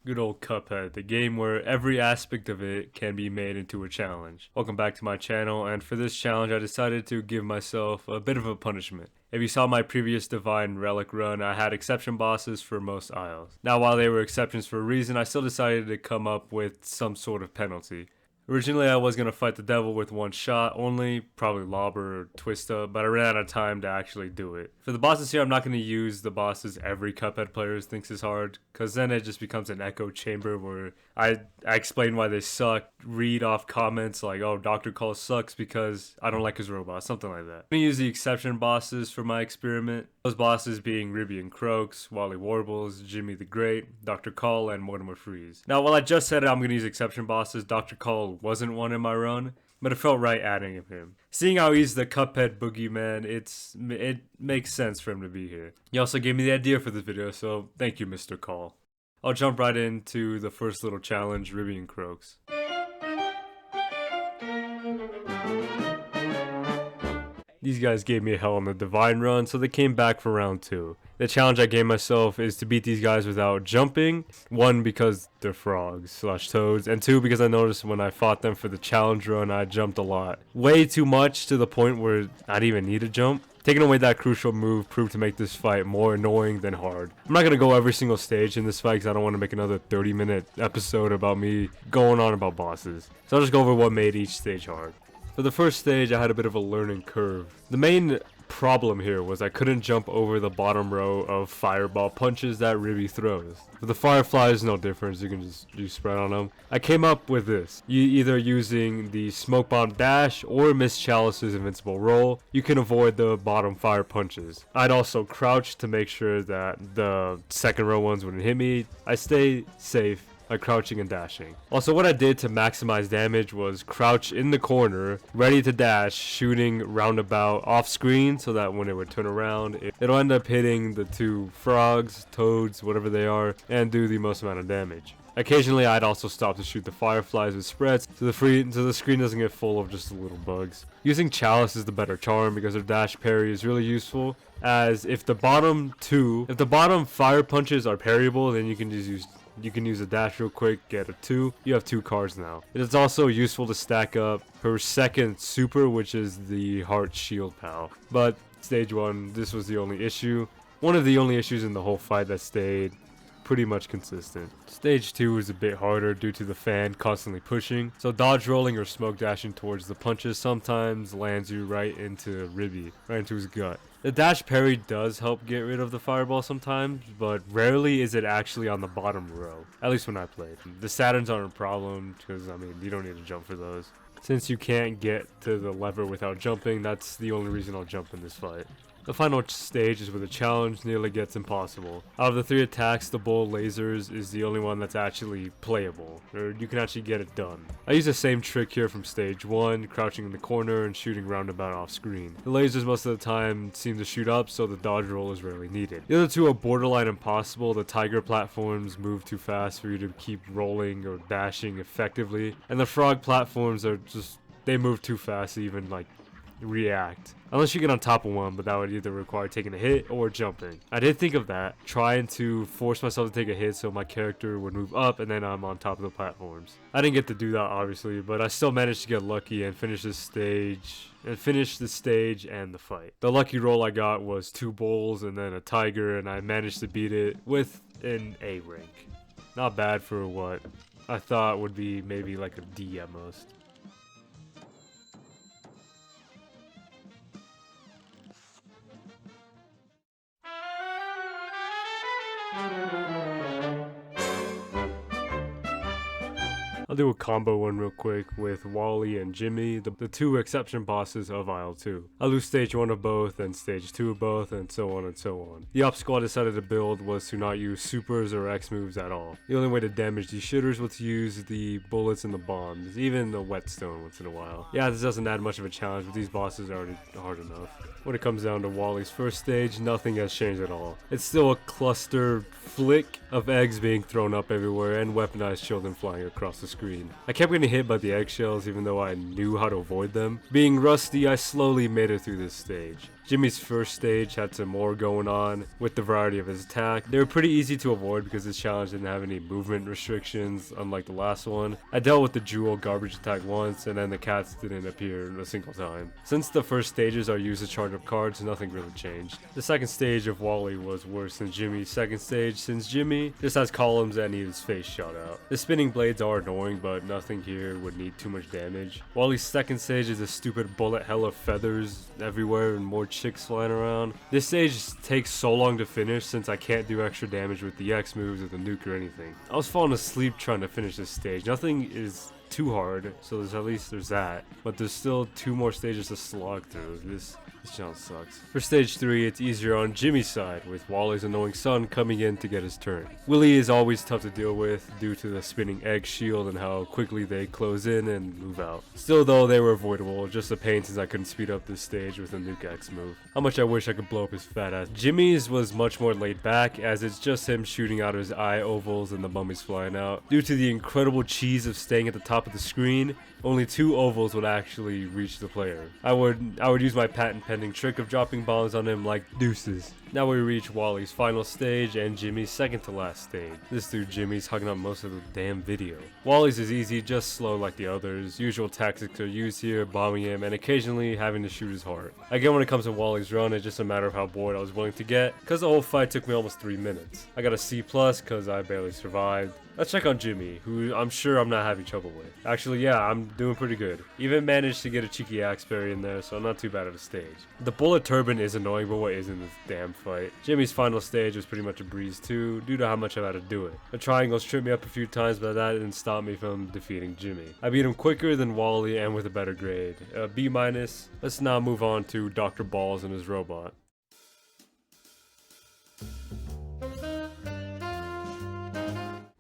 Good old Cuphead, the game where every aspect of it can be made into a challenge. Welcome back to my channel, and for this challenge I decided to give myself a bit of a punishment. If you saw my previous Divine Relic run, I had exception bosses for most aisles. Now while they were exceptions for a reason, I still decided to come up with some sort of penalty. Originally, I was going to fight the devil with one shot only, probably Lobber or Twista, but I ran out of time to actually do it. For the bosses here, I'm not going to use the bosses every Cuphead player thinks is hard, because then it just becomes an echo chamber where I explain why they suck, read off comments like, oh, Dr. Call sucks because I don't like his robot, something like that. I'm going to use the exception bosses for my experiment. Those bosses being Ruby and Croaks, Wally Warbles, Jimmy the Great, Dr. Call, and Mortimer Freeze. Now, while I just said I'm going to use exception bosses, Dr. Call wasn't one in my run, but it felt right adding him. Seeing how he's the Cuphead boogeyman, it makes sense for him to be here. He also gave me the idea for this video, so thank you, Mr. Call. I'll jump right into the first little challenge, Ruby and Croaks. These guys gave me hell on the Divine run, so they came back for round 2. The challenge I gave myself is to beat these guys without jumping. 1, because they're frogs / toads, and 2, because I noticed when I fought them for the challenge run, I jumped a lot. Way too much to the point where I didn't even need to jump. Taking away that crucial move proved to make this fight more annoying than hard. I'm not going to go every single stage in this fight because I don't want to make another 30-minute episode about me going on about bosses. So I'll just go over what made each stage hard. For the first stage, I had a bit of a learning curve. The main problem here was I couldn't jump over the bottom row of fireball punches that Ruby throws. For the fireflies, no difference, you can just do spread on them. I came up with this. You either using the smoke bomb dash or Miss Chalice's invincible roll, you can avoid the bottom fire punches. I'd also crouch to make sure that the second row ones wouldn't hit me. I stay safe by crouching and dashing. Also, what I did to maximize damage was crouch in the corner, ready to dash, shooting roundabout off screen so that when it would turn around, it'll end up hitting the 2 frogs, toads, whatever they are, and do the most amount of damage. Occasionally, I'd also stop to shoot the fireflies with spreads so the screen doesn't get full of just little bugs. Using Chalice is the better charm because her dash parry is really useful, as if the bottom fire punches are parryable, then you can use a dash real quick, get a 2. You have 2 cards now. It is also useful to stack up her second super, which is the Heart Shield Pal. But stage 1, this was the only issue. One of the only issues in the whole fight that stayed pretty much consistent. Stage 2 is a bit harder due to the fan constantly pushing, so dodge rolling or smoke dashing towards the punches sometimes lands you right into Ruby, right into his gut. The dash parry does help get rid of the fireball sometimes, but rarely is it actually on the bottom row, at least when I played. The Saturns aren't a problem, because I mean, you don't need to jump for those. Since you can't get to the lever without jumping, that's the only reason I'll jump in this fight. The final stage is where the challenge nearly gets impossible. Out of the 3 attacks, the bull lasers is the only one that's actually playable, or you can actually get it done. I use the same trick here from stage 1, crouching in the corner and shooting roundabout off screen. The lasers most of the time seem to shoot up, so the dodge roll is rarely needed. The other 2 are borderline impossible. The tiger platforms move too fast for you to keep rolling or dashing effectively, and the frog platforms are just, they move too fast to even like react. Unless you get on top of one, but that would either require taking a hit or jumping. I did think of that, trying to force myself to take a hit so my character would move up and then I'm on top of the platforms. I didn't get to do that obviously, but I still managed to get lucky and finish the stage and the fight. The lucky roll I got was 2 bulls and then a tiger, and I managed to beat it with an A rank. Not bad for what I thought would be maybe like a D at most. I'll do a combo one real quick with Wally and Jimmy, the 2 exception bosses of Aisle 2. I'll do stage 1 of both, and stage 2 of both, and so on and so on. The obstacle I decided to build was to not use supers or X moves at all. The only way to damage these shitters was to use the bullets and the bombs, even the whetstone once in a while. Yeah, this doesn't add much of a challenge, but these bosses are already hard enough. When it comes down to Wally's first stage, nothing has changed at all. It's still a cluster flick of eggs being thrown up everywhere and weaponized children flying across the screen. I kept getting hit by the eggshells even though I knew how to avoid them. Being rusty, I slowly made it through this stage. Jimmy's first stage had some more going on with the variety of his attack. They were pretty easy to avoid because this challenge didn't have any movement restrictions, unlike the last one. I dealt with the Jewel garbage attack once, and then the cats didn't appear a single time. Since the first stages are used to charge up cards, nothing really changed. The second stage of Wally was worse than Jimmy's second stage, since Jimmy just has columns that need his face shot out. The spinning blades are annoying, but nothing here would need too much damage. Wally's second stage is a stupid bullet hell of feathers everywhere and more chicks flying around. This stage takes so long to finish since I can't do extra damage with the X moves or the nuke or anything. I was falling asleep trying to finish this stage. Nothing is too hard, so there's that, but there's still 2 more stages to slog through. This challenge sucks. For stage 3, it's easier on Jimmy's side, with Wally's annoying son coming in to get his turn. Willie is always tough to deal with due to the spinning egg shield and how quickly they close in and move out. Still though, they were avoidable, just a pain since I couldn't speed up this stage with a nuke X move. How much I wish I could blow up his fat ass. Jimmy's was much more laid back, as it's just him shooting out of his eye ovals and the mummies flying out. Due to the incredible cheese of staying at the top of the screen, only 2 ovals would actually reach the player. I would use my patent pending trick of dropping bombs on him like deuces. Now we reach Wally's final stage and Jimmy's second to last stage. This dude Jimmy's hugging up most of the damn video. Wally's is easy, just slow like the others. Usual tactics are used here, bombing him and occasionally having to shoot his heart. Again, when it comes to Wally's run, it's just a matter of how bored I was willing to get, cause the whole fight took me almost 3 minutes. I got a C+ cause I barely survived. Let's check on Jimmy, who I'm sure I'm not having trouble with. Actually, yeah, I'm doing pretty good. Even managed to get a cheeky axe berry in there, so I'm not too bad at a stage. The bullet turban is annoying, but what isn't this damn fight? Jimmy's final stage was pretty much a breeze too, due to how much I've had to do it. The triangles tripped me up a few times, but that didn't stop me from defeating Jimmy. I beat him quicker than Wally and with a better grade. B-. Let's now move on to Dr. Balls and his robot.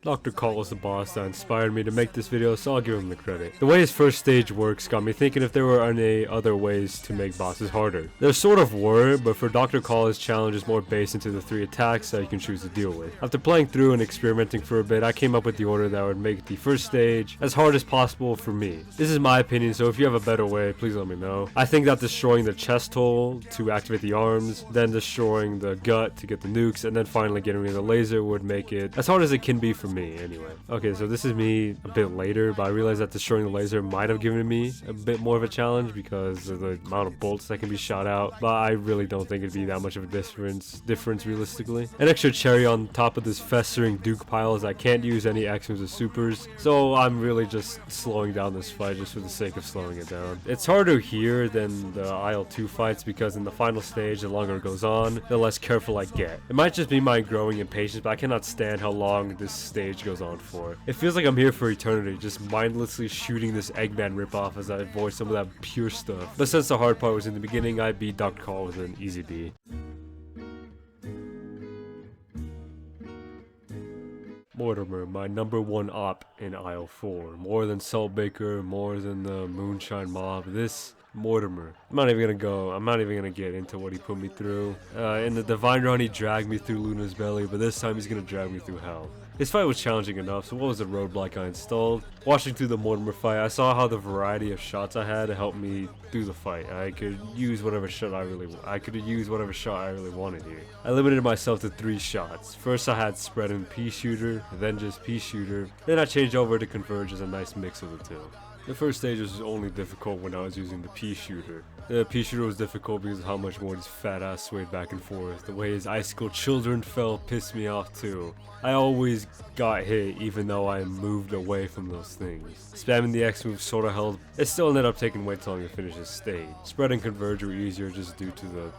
Dr. Call is the boss that inspired me to make this video, so I'll give him the credit. The way his first stage works got me thinking if there were any other ways to make bosses harder. There sort of were, but for Dr. Call, his challenge is more based into the 3 attacks that you can choose to deal with. After playing through and experimenting for a bit, I came up with the order that would make the first stage as hard as possible for me. This is my opinion, so if you have a better way, please let me know. I think that destroying the chest hole to activate the arms, then destroying the gut to get the nukes, and then finally getting rid of the laser would make it as hard as it can be for me anyway. Okay, so this is me a bit later, but I realized that destroying the laser might have given me a bit more of a challenge because of the amount of bolts that can be shot out, but I really don't think it'd be that much of a difference realistically. An extra cherry on top of this festering Duke pile is I can't use any X moves or supers, so I'm really just slowing down this fight just for the sake of slowing it down. It's harder here than the Isle 2 fights because in the final stage, the longer it goes on, the less careful I get. It might just be my growing impatience, but I cannot stand how long this stage goes on for. It feels like I'm here for eternity, just mindlessly shooting this Eggman ripoff as I avoid some of that pure stuff. But since the hard part was in the beginning, I beat Dr. Call with an easy B. Mortimer, my #1 op in Isle 4. More than Salt Baker, more than the Moonshine Mob. This Mortimer. I'm not even gonna get into what he put me through. In the Divine Run, he dragged me through Luna's belly, but this time he's gonna drag me through hell. This fight was challenging enough, so what was the roadblock I installed? Watching through the Mortimer fight, I saw how the variety of shots I had helped me through the fight. I could use whatever shot I really wanted here. I limited myself to 3 shots. First I had spread and pea shooter, then just pea shooter. Then I changed over to converge as a nice mix of the two. The first stage was only difficult when I was using the pea shooter. The pea shooter was difficult because of how much more his fat ass swayed back and forth. The way his icicle children fell pissed me off too. I always got hit even though I moved away from those things. Spamming the X move sorta helped. It still ended up taking way too long to finish this stage. Spread and converge were easier just due to the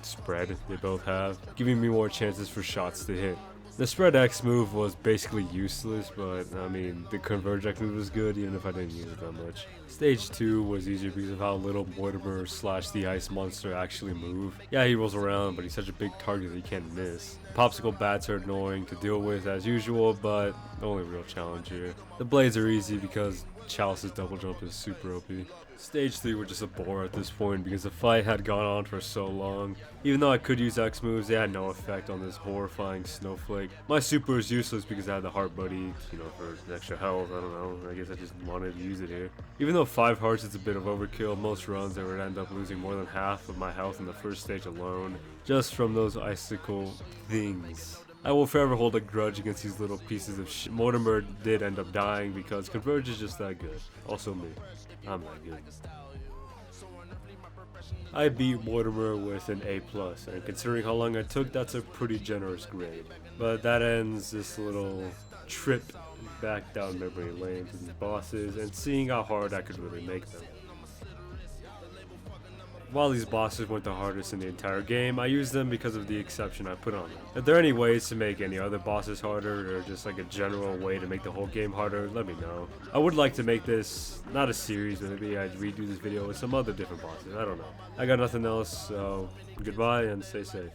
spread they both have, giving me more chances for shots to hit. The spread X move was basically useless, but I mean, the converge X move was good even if I didn't use it that much. Stage 2 was easier because of how little Mortimer / the ice monster actually move. Yeah, he rolls around, but he's such a big target that he can't miss. Popsicle bats are annoying to deal with as usual, but the only real challenge here. The blades are easy because Chalice's double jump is super OP. Stage 3 was just a bore at this point because the fight had gone on for so long. Even though I could use X moves, they had no effect on this horrifying snowflake. My super is useless because I had the heart buddy, you know, for extra health. I don't know, I guess I just wanted to use it here. Even though 5 hearts is a bit of overkill, most runs I would end up losing more than half of my health in the first stage alone, just from those icicle things. I will forever hold a grudge against these little pieces of shit. Mortimer did end up dying because Converge is just that good. Also me. I'm that good. I beat Mortimer with an A+, and considering how long it took, that's a pretty generous grade. But that ends this little trip back down memory lane to these bosses, and seeing how hard I could really make them. While these bosses weren't the hardest in the entire game, I used them because of the exception I put on them. If there are any ways to make any other bosses harder, or just like a general way to make the whole game harder, let me know. I would like to make this, not a series, but maybe I'd redo this video with some other different bosses, I don't know. I got nothing else, so goodbye and stay safe.